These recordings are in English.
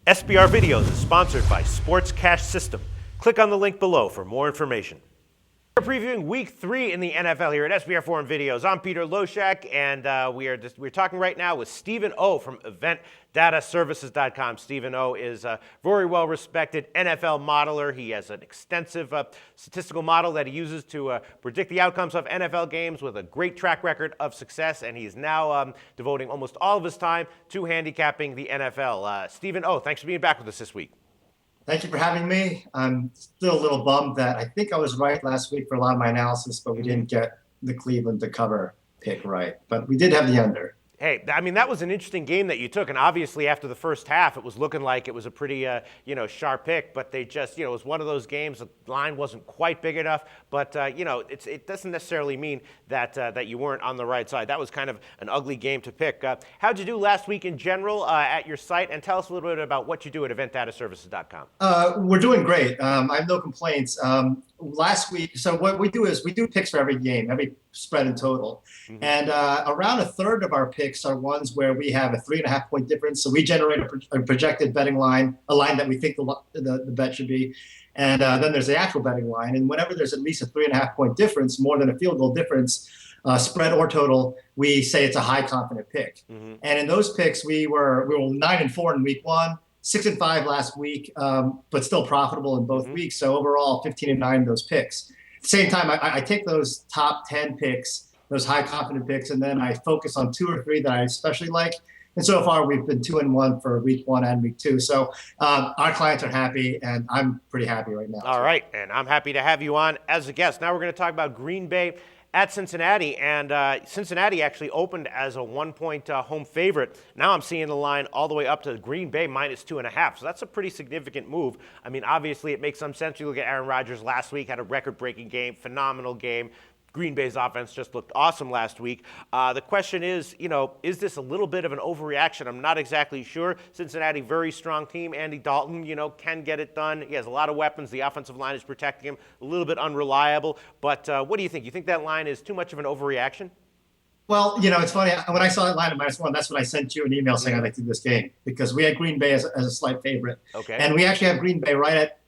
SBR Videos is sponsored by Sports Cash System. Click on the link below for more information. We're previewing Week 3 in the NFL here at SBRForum Videos. I'm Peter Loshak, and we're talking right now with Stephen O from EventDataServices.com. Stephen O is a very well-respected NFL modeler. He has an extensive statistical model that he uses to predict the outcomes of NFL games with a great track record of success, and he's now devoting almost all of his time to handicapping the NFL. Stephen O, thanks for being back with us this week. Thank you for having me. I'm still a little bummed that I think I was right last week for a lot of my analysis, but we didn't get the Cleveland to cover pick right. But we did have the under. Hey, I mean, that was an interesting game that you took, and obviously after the first half, it was looking like it was a pretty, sharp pick, but they just, it was one of those games, the line wasn't quite big enough, but, it doesn't necessarily mean that you weren't on the right side. That was kind of an ugly game to pick. How'd you do last week in general at your site, and tell us a little bit about what you do at EventDataServices.com. We're doing great. I have no complaints. Last week, so what we do is we do picks for every game, every spread in total. Mm-hmm. And around a third of our picks are ones where we have a 3.5 point difference. So we generate a projected betting line, a line that we think the bet should be. And then there's the actual betting line. And whenever there's at least a 3.5 point difference, more than a field goal difference, spread or total, we say it's a high confident pick. Mm-hmm. And in those picks, we were 9-4 in week 1. 6-5 last week, but still profitable in both weeks. So overall, 15-9 in those picks. At the same time, I take those top 10 picks, those high confident picks, and then I focus on 2 or 3 that I especially like. And so far, we've been 2-1 for week 1 and week 2. So our clients are happy, and I'm pretty happy right now. All right, and I'm happy to have you on as a guest. Now we're going to talk about Green Bay at Cincinnati, and Cincinnati actually opened as a 1-point home favorite. Now I'm seeing the line all the way up to Green Bay -2.5, so that's a pretty significant move. I mean, obviously it makes some sense. You look at Aaron Rodgers last week, had a record-breaking game, phenomenal game. Green Bay's offense just looked awesome last week. The question is this a little bit of an overreaction? I'm not exactly sure. Cincinnati, very strong team. Andy Dalton, can get it done. He has a lot of weapons. The offensive line is protecting him. A little bit unreliable. But what do you think? You think that line is too much of an overreaction? Well, it's funny. When I saw that line at -1, that's when I sent you an email saying I'd like to do this game, because we had Green Bay as a slight favorite. Okay. And we actually have Green Bay right at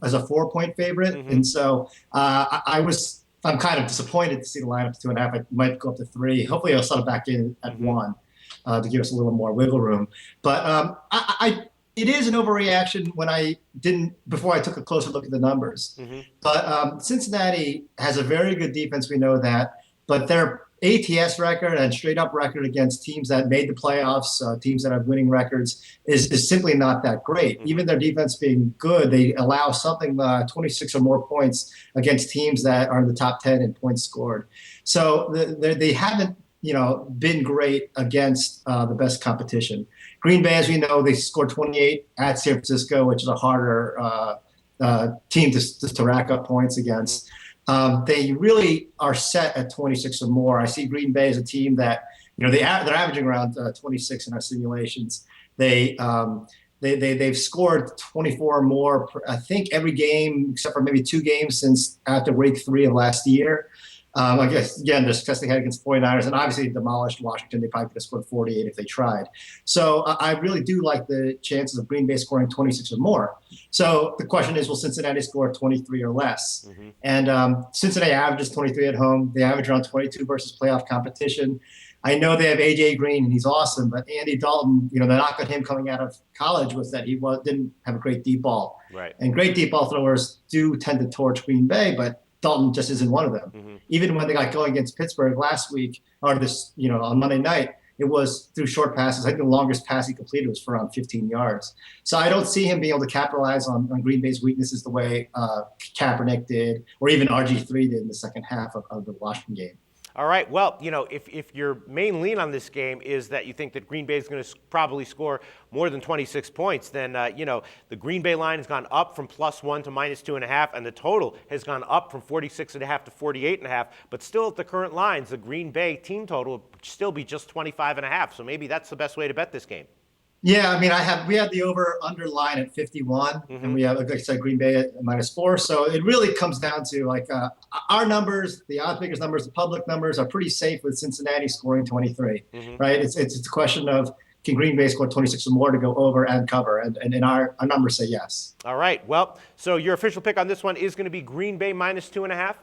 as a 4-point favorite. Mm-hmm. And so I'm kind of disappointed to see the line up to 2.5. It might go up to 3. Hopefully, I'll settle back in at 1 to give us a little more wiggle room. But it is an overreaction before I took a closer look at the numbers. Mm-hmm. But Cincinnati has a very good defense. We know that. But their ATS record and straight-up record against teams that made the playoffs, teams that have winning records, is simply not that great. Mm-hmm. Even their defense being good, they allow something 26 or more points against teams that are in the top 10 in points scored. So they haven't, been great against the best competition. Green Bay, as we know, they scored 28 at San Francisco, which is a harder team to rack up points against. Mm-hmm. They really are set at 26 or more. I see Green Bay as a team that, they're averaging around 26 in our simulations. They've scored 24 or more, I think, every game except for maybe 2 games since after week 3 of last year. I guess, again, they're testing head against 49ers, and obviously demolished Washington. They probably could have scored 48 if they tried. So I really do like the chances of Green Bay scoring 26 or more. So the question is, will Cincinnati score 23 or less? Mm-hmm. And Cincinnati averages 23 at home. They average around 22 versus playoff competition. I know they have A.J. Green, and he's awesome, but Andy Dalton, the knock on him coming out of college was that he didn't have a great deep ball. Right. And great deep ball throwers do tend to torch Green Bay, but Dalton just isn't one of them. Mm-hmm. Even when they got going against Pittsburgh last week, or on Monday night, it was through short passes. I think the longest pass he completed was for around 15 yards. So I don't see him being able to capitalize on Green Bay's weaknesses the way Kaepernick did, or even RG3 did in the second half of the Washington game. All right. Well, if your main lean on this game is that you think that Green Bay is going to probably score more than 26 points, then, the Green Bay line has gone up from +1 to -2.5, and the total has gone up from 46.5 to 48.5. But still at the current lines, the Green Bay team total would still be just 25.5. So maybe that's the best way to bet this game. Yeah, I mean, we had the over/under line at 51, and we have, like I said, Green Bay at -4. So it really comes down to our numbers, the odds makers numbers, the public numbers are pretty safe with Cincinnati scoring 23, right? It's a question of can Green Bay score 26 or more to go over and cover? And our numbers say yes. All right. Well, so your official pick on this one is going to be Green Bay minus 2.5?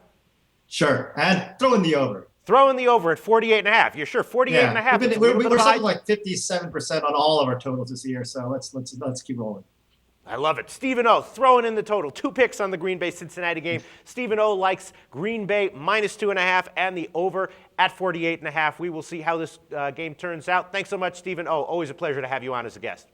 Sure. And throw in the over. Throw in the over at 48.5. You're sure 48.5? We're something like 57% on all of our totals this year. So let's keep rolling. I love it. Stephen O throwing in the total. 2 picks on the Green Bay Cincinnati game. Stephen O likes Green Bay minus 2.5 and the over at 48.5. We will see how this game turns out. Thanks so much, Stephen O. Always a pleasure to have you on as a guest.